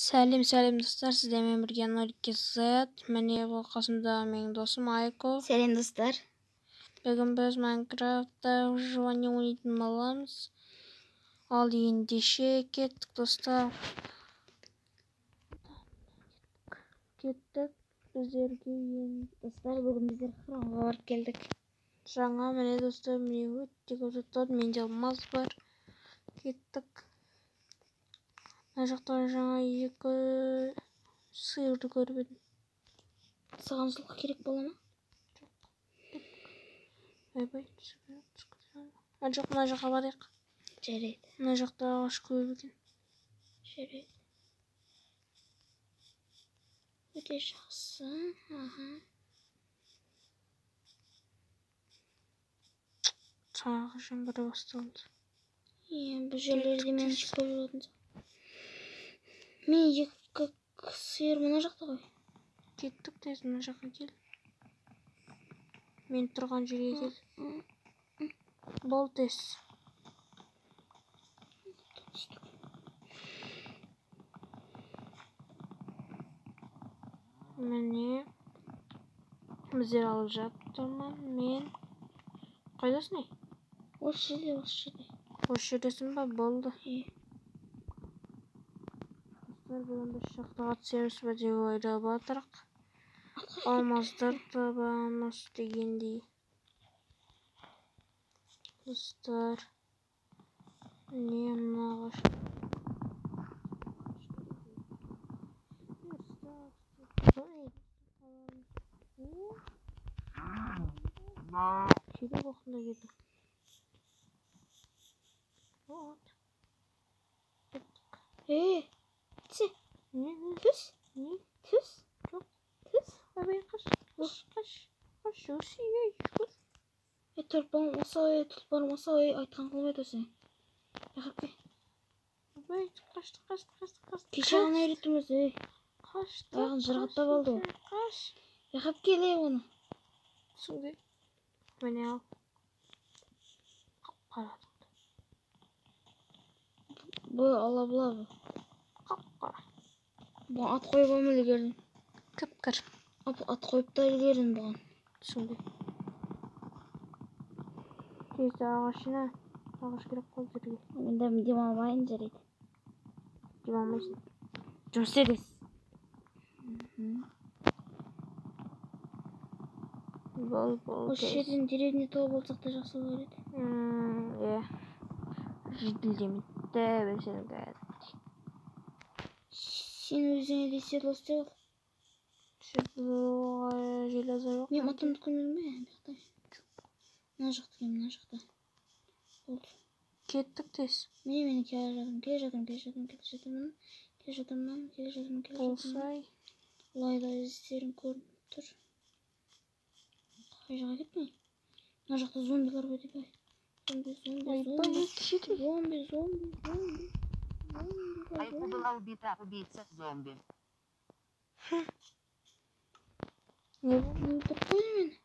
Сәлем достар, сіздермен бірге Нұрке Z. Міне бұл қасымда менің досым Айко. Сәлем достар. Бүгін біз Майнкрафтта выживание ойнайтын боламыз. Ал ендеше кеттік достар. Кеттік біздерге енді. Достар, бүгін біздер храмға барып келдік. Жаңа міне достар, міне өте көп заттар, менде алмаз бар. Кеттік. Мына жақта жаңа екі сиырды көріп едім. Саған жылқы керек бола ма? Бай-бай. Жоқ, мына жаққа барайық. Жарайды. Мына жақта ағаш көп екен. Жарайды. Өте жақсы. Тағы жаңбыр басталды. Бұл жерлерде мен көп жүретін. Мен екі сиыр мына жақта ғой. Кеттік тез, мына жаққа кел. Мен тұрған жерге кел. Бол тез. Міне біздер алып жатырмын. Мен қайдасың не? Осы жерде. Осы жердесің ба? Болды. Бүгін біз шахтаға түсеміз бе деп ойлап отырмық. Алмаздар табамыз дегендей. Достар, не мына ағаш. Ширек уақытында келдім. Тсе. Не? Түс. Не? Түс. Жоқ. Түс. Абай қаш. Өсей, Тұлпарым аса айтқан қылмайды өзі. Яқып ке. Абай, қашты. Кеше ғана үйреттіңіз, Қашты. Аяғын жырғаттап алды. Қаш. Яқып келе оны. Түсіңде. Міне ал. Қап-қара. Бұл ала-бұла бұл. Қап-қара. Бұл ат қойып ама үлгерін. Кіп-кір. Ат қойып та үлгерін бұған. Түсіңде. Тезді ағашына. Ағаш керек қол жерге. Мен демалмайын жарайды. Демалмайсың. Жұмыс едес. Бол. Осы жерден деревня тауып алсақ та жақсы болар еді. Жеделдемін. Дәбір сенің кәді. Сен өзіңе де седлос деп ал. Седлоға железа жоқ. Мен атымды көрмедің бе? Мына жақта. Болды. Кеттік тез. Мен келе жатырмын. Болсай. Лайда іздерін көрініп тұр. Қай жаққа кетмей? Мына жақта зомбилар бар деп ай. Зомби. Айку была убита убийца зомби. Не өлтіріп қойды мені.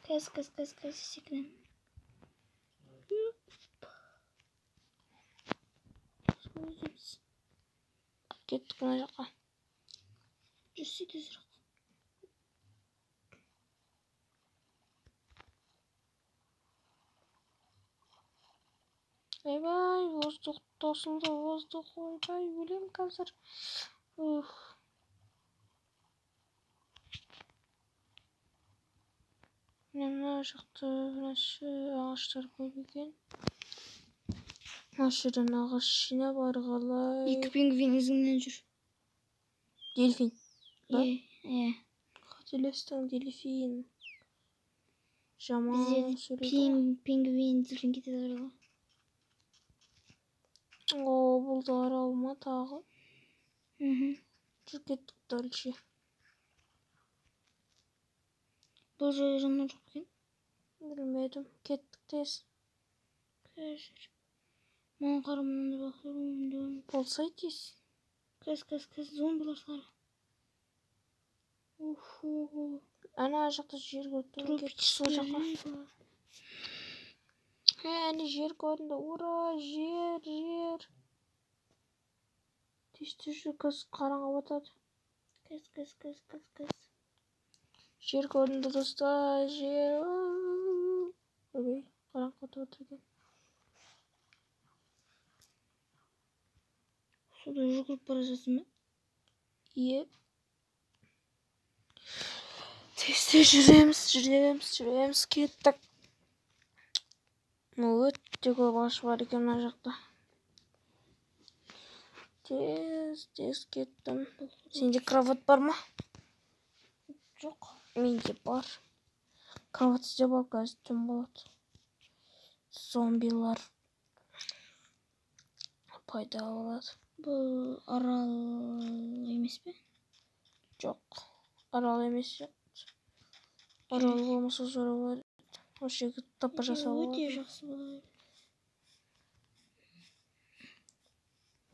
Кәз секінем. Кеттік мына жаққа. Жүрсе тезірек. Ай-бай, воздух тосылды, ойбай, өлем қазір. Мына жақта ағаштар көп екен. Ашырын ағаш жинап арғалай. Екі пингвин ізіңнен жүр. Дельфин. Қателестің дельфин. Жаман сөйледі. Пингвин дельфин кетеді арала. Бұл да аралма тағы. Жүр кеттік дальше. Бұл жер жанна жоқ екен. Білмедім. Кеттік тез. Кәжір. Маған қарымынан бақырым. Болсай тез. Кәз зомбилар сары. Ана жақта жер көрдім. Кетті сол жаққа. Әне жер көрінді. Ура, жер. Тез көз қараңғы батады. Кыз. Жер көрінді достар. Жер. Ой, қараңғы батып отыр екен. Суда жүгіріп бара жатсың ба? Иә. Тез жүреміз. Кеттік. Өте көп ағаш бар екен мына жақта. Тез кеттім. Сенде кроват бар ма? Жоқ. Менде бар. Кроват істеп ал, қазір түн болады. Зомбилар пайда болады. Бұл арал емес пе? Жоқ. Арал емес. Арал болмаса зор болады. Осы жерге тапа жасау Өте болады. жақсы болады.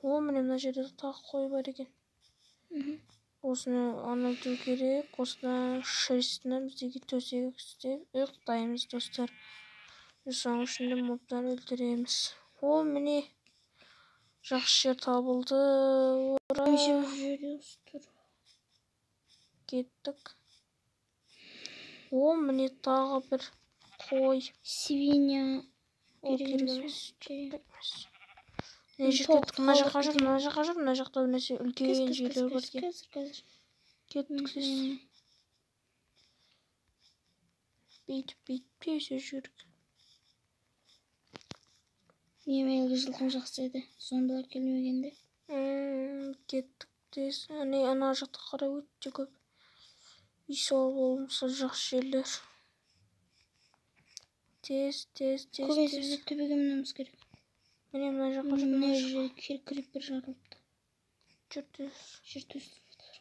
О, міне мына жерде тағы қой бар екен. Осыны анайту керек. Осыны шерстіні біздегі төсек істеп ұйықтаймыз достар. Соның ішінде мобтан өлтіреміз. О, міне жақсы жер табылды. Ура! Кеттік. О, міне тағы бір қой. Свинья. Ол керек емес. Не жер кеттік? Мына жаққа жүр. Мына жақта нәрсе үлкен жерлер бар екен. Қазір. Кеттік сіз. Бүйтіп тез жүрік. Емелгі жылқым жақсы еді. Зомбилар келмегенде. Кеттік тез. Ана жақта қарай өтті көп. Үй сол болмаса жақсы жерлер. Тез. Көбінесе бізде төбеге мінуіміз керек. Міне мына жаққа жүр. Мына жерге крипер жарылыпты. Жүр тез. Жер төсіліп тұр.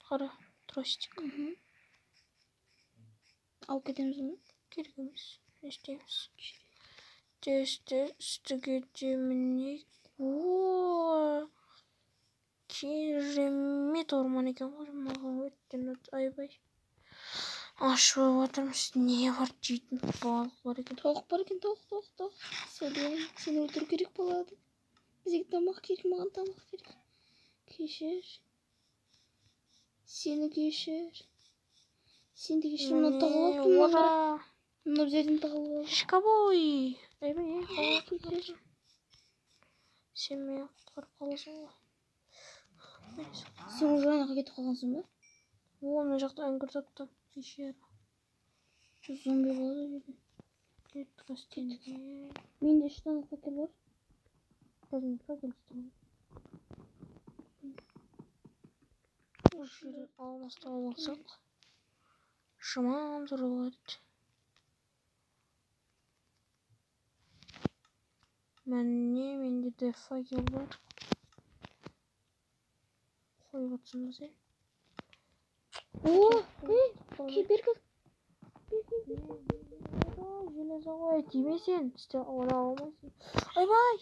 Қара, тростик. Алып кетеміз оны. Керек емес. Не істейміз? Тез үстіге демінейік. Ооо. Керемет орман екен ғой. Маған өттен айбай. Ашып отырмыз. Не бар жейтін балық бар екен. Тауық бар екен, тауық. Сені өлтіру керек болады. Бізге тамақ керек, маған тамақ керек. Кешір. Сені кешір. Сен де кешір. Мұны тағып алып. Ура! Мұны біздерден тағып алып. Шкабой! Айбай, кешір. Сен мен құтқарып қаласың ба? Сен уже anaqa кетіп қалғансың ба? О, мына жақта үңгір таптым. Кешір. Зомби болды деді. Кеттік астенге. Менде 3 таңғы пакет бар. Қазір пакет істеймін. Осы жерде алмастап алсақ. Жаман тұрылады. Міне менде де факел бар. Қойып отырсың ба сен? Кибергі. Железо ғой, тиме сен. Істе ола алмайсың. Айбай!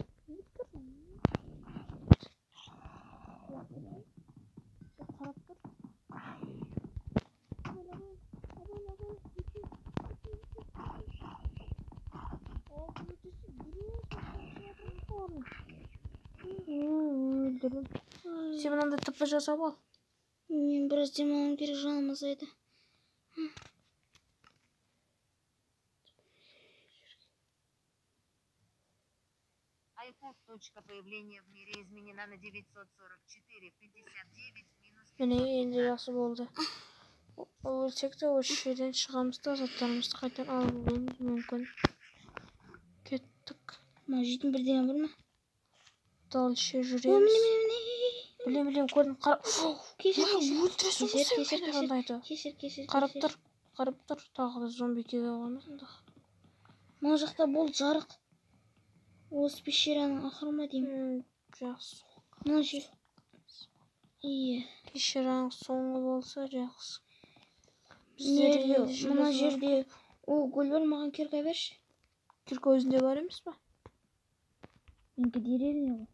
Қарап тұр. Сен мынандай тіпі жасап ал. Мен біраз демалуым керек, жаным азайды. iPod. Точка появления в мире изменена на 944.59 минус. Міне енді жақсы болды. Өлсек те осы жерден шығамыз да заттарымызды қайтадан алуымыз мүмкін. Кеттік. Ма жейтін бірдеңе бар ма? Дальше жүреміз. Білем, көрдім. Кешір. Қарап тұр. Тағы да зомби келе қалмасын да. Мына жақта болды жарық. Осы пещераның ақыры ма деймін. Жақсы. Мына жер. Иә. Пещераның соңы болса жақсы. Мына жерде гүл бар, маған кирка берші. Кирка өзінде бар емес па? Менікі деревня ғой.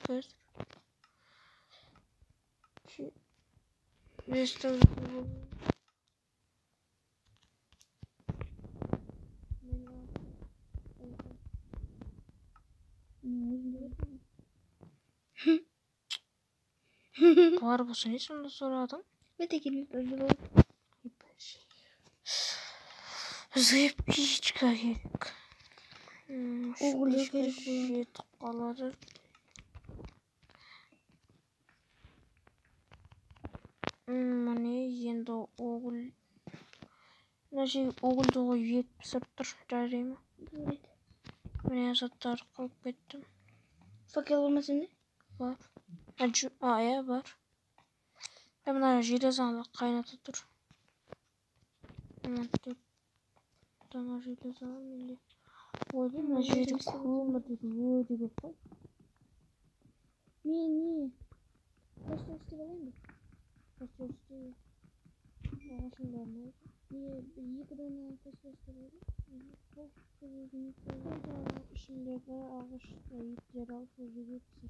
Қазір. Реставрация. Var bu sene sonunda soradım. Ötekini böyle oldu. Zayıf hiç gerek. Oğul Şu gerek şey tıkkaları. Mane енді oğul. Nece oğul da yetip sırttır jarayma. Evet. Mene zatlar koyup kettim. Fakir olmasın ne? Var. Aya var. Ben bunlara jelezanla kaynatı dur. Hemen dur. Dana jelezan milli. Oğlum ne jeli kuğuma dedi. Vurdu bir koy. Niye? Kaçta üstü alayım mı? Kaçta üstü. Ağaçın dönmeye. Niye? Yıkıdan kaçta üstü alayım? Şimdi de ağaçla yitler al. Sözü bitsin.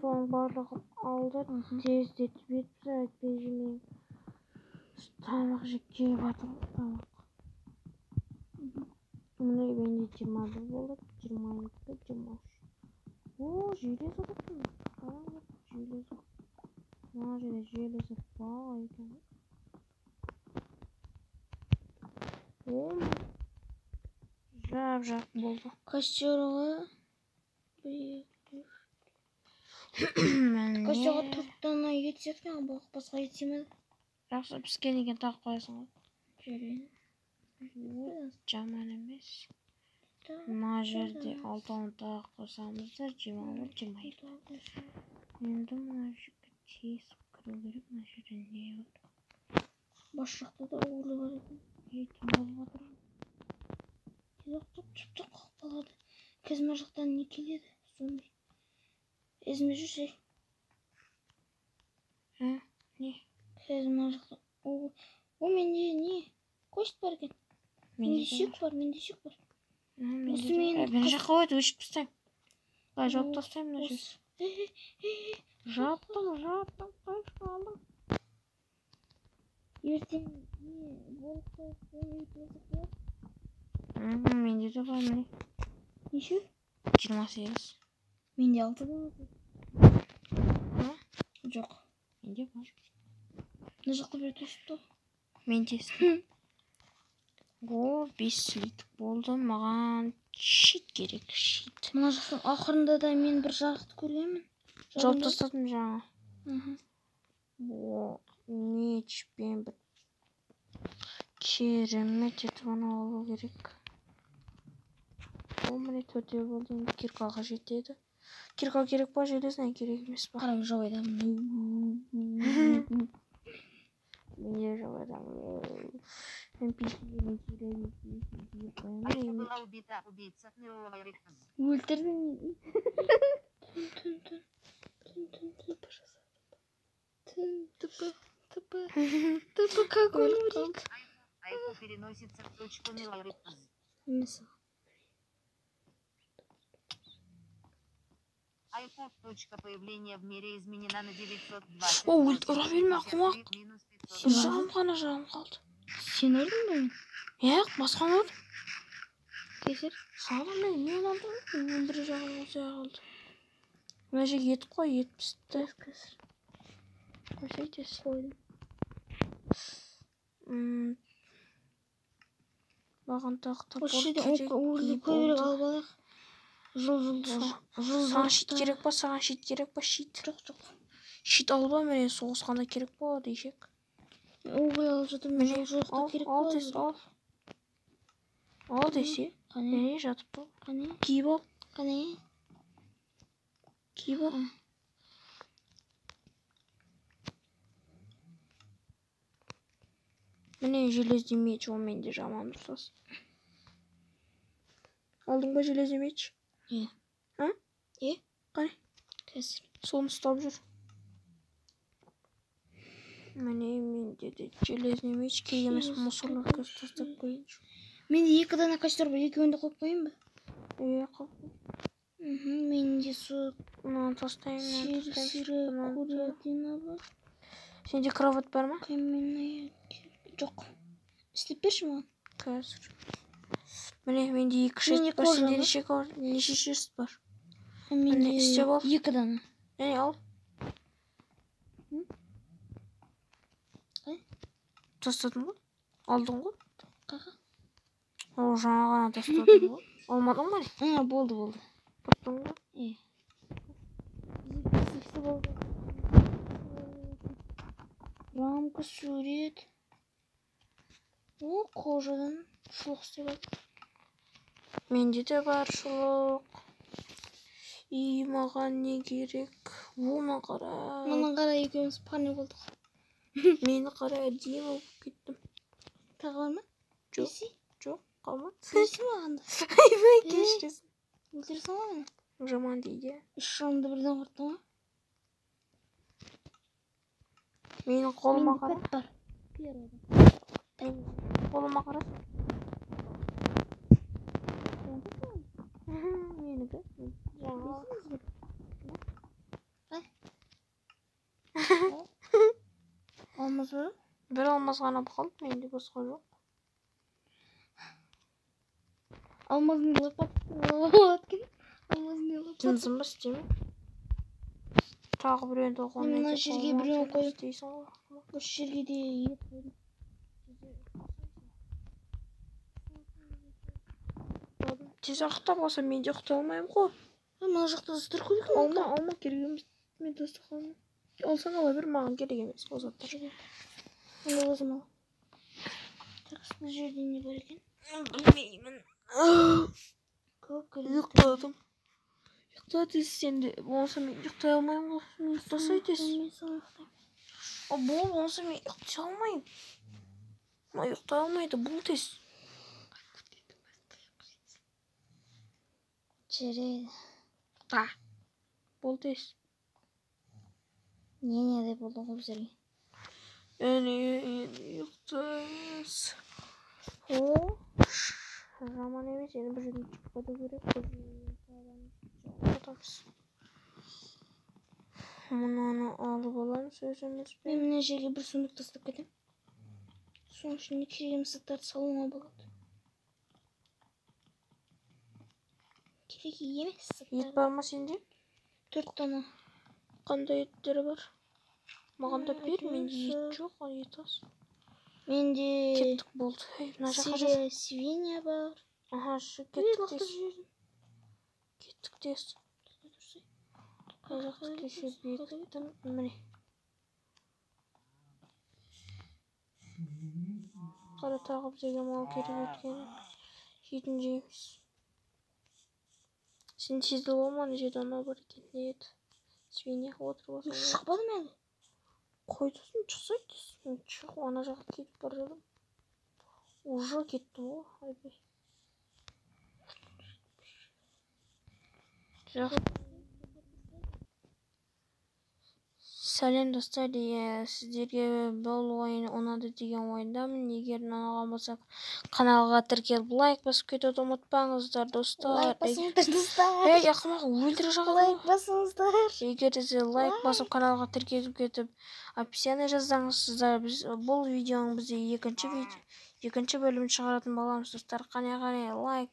Son barlığım aldı. Tez dedi. Bir saat bejimin. Tamak jekeye batırıp tamak. Bunu bence 21 bulup 22, 23. Oo, jelez alıp mı? Karanlık jelez. Nerede jelez var iken. Oo. Jab buldu. Kaç euro? Ben Kaç euro ne? tuttuğuna yetecek mi? Bak basğa yetmedi. Raksa psikeniken tak koyasan. Şöyle. Caman emes. Majerde 6 tak koysamız da cimalı cimayır. Şimdi majörde tez kırılırıp majörde ne var? Başlıkta da oğlu var. Eğitim olmadı. Yok çok baladı. Kezmerlikten ne keledi? Sonra. Ezmeci şey. Ha? Ne? Kezmerlikten. O mende ne? Koşt bargen. Mendişik var. Ben жаққа өтіп өшіп тастаймын. Қалай жауып тастаймын мына жерді. Жаптым, қайшы қалдым. Ертең не болып қойып өйтіп болады? Менде де бар міне. Неше? 28. Менде 6 болады. Жоқ. Менде бар. Мына жақта бір төсіпті. Менде. О, 5 литр болды. Маған шит керек, шит. Мына жақтың ақырында да мен бір жарықты көргенмін. Жауып тастадым жаңа. О, Мечпен бір керемет етіп ана алу керек. О, міне төртеу болды. Киркаға жетеді. Кирка керек па, железная керек емес па? қарап жау айдамын. Мне же в этом NPC-ні керек. Айка была убита убийца Неола Рикс. Өлтірдің. Тупо как он улик. Айка переносится в точку Неола Рикс. Mesela. Айка точка появления в мире изменена на 920. О, ұра берме ақымақ. Жам ғана жам қалды. Sen öldün mü? Яқ, басқан өр. Keser. Саған мен алдым. Өлдіре жағын осы қалды. Мына жер ет қой, ет пісті. Keser. Көрсетесіз. Koydum. Маған тақта O şeyden uğurlu koyuyoruz albalık. Саған шит керек па, саған шит керек па, шит. Жоқ. Шит алба, міне соғысқанда керек па, дейшек. Уğur alып жатырмын. Міне, Жоқта керек ал тез, ал. Ал десе, Қане? міне жатып бол. Қане? Киіп ал. Қане? Киіп ал. Міне железный меч, ол менде жаман дұрсас. Алдың ба железный меч? Е. А? Е? Қане? Keser. Соны ұстап жүр. Міне менде де железный меч, кей емес мусорлар көз тастап қойыншы. Менде 2 дана каштар бар, екеуін де қойып қойайын ба? Iya kok. Менде су Bunu tostayım. сыры курятина бар. Sende kravat var mı? Каменная. Жоқ. İstеп берші маған. Қазір. Міне менде 2 Менде шест бар. кожа Сенде бар. неше шест бар? Менде істеп ал. 2 дана. Ал. Қай? Тастадың ғой? Алдың ғой? Қаға? Ол жаңа ғана тастадың ғой? Алмадың ба не? Болды. Таптың ғой? Рамка, сурет. О, кожадан шұлық істеп алды. Менде де бар шұлық. И маған не керек? Оны қара. Мұны қара екеуміз пани болдық. Мені қара әдейі болып кеттім. Тағы бар ма? Жоқ. Бесі? Жоқ, қалмады. Бесі маған да. Айбай кешіресің. Өлтіре салма мені. Жаман дейді. 3 жанымды бірден құртты ма? Менің қолыма қара. Менде бар. Қолыма қара. Менікі. Жаңа. Алмаз бар? Бір алмаз ғана қалды, менде басқа жоқ. Алмазын не лапат кен? Алмазын не лапат? Жынсын ба істеме? Тағы біреуді оған Мына жерге біреуін қойып. істейсің ғой. Осы жерге де ет қойдым. Тез ұйықтап алса мен де ұйықтай алмаймын ғой. Мына жақта заттар көп екен. Алма керек емес. Мен дастарханнан. Алсаң ала бер, маған керек емес ол заттар. Онда өзім ал. Так, бұл жерде не бар екен? Білмеймін. Көп керек. Ұйықтадым. Ұйықта тез сенде. Болмаса мен ұйықтай алмаймын ғой. Ұйықтасай тез. Мен саған ұйықтаймын. Болмаса мен ұйықтай алмаймын. Ұйықтай алмайды, бұл тез. Жарайды. Та. Бұл тез. Не де болды ғой біздерге. Ұйықтаймыз. О, жаман емес, енді бір жерден шықпады керек. Мұнаны алып аламыз өзіміз. Мен мына жерге бір сундук тастап кетем. Соның ішіне керемет заттарды салуға болады. Керек емес заттар. Ет бар ма сенде? 4 дана. Қандай еттері бар? Маған да бер, менде ет жоқ, ет аз. Менде Кеттік болды. Мына жаққа жүр. свинья бар. Аха, кеттік тез. Кеттік тез. Қазақты кеше бекіттім. Міне. Қара тағы бізге мал керек еткені. Жейтін жейміз. Сен сезді болманы жеді анау бар екен. Не еді? Свинья отырып алсаң. Шықпады ма әлі? Қойдысын шықсайды. Мен шығып ана жаққа кетіп бара жатырмын. Уже кеттім ғой. Айбай. Сәлем достар, сіздерге бұл ойын ұнады деген ойындамын. Егер ұнаған болса каналға тіркеліп лайк басып кетуді ұмытпаңыздар достар. Лайк басыңыздар достар. Ақымақ өлтіре жағады. Лайк басыңыздар. Егер де лайк басып каналға тіркеліп кетіп описание жазсаңыздар, бұл видеоның бізде екінші бөлімін шығаратын боламыз достар. Қане лайк.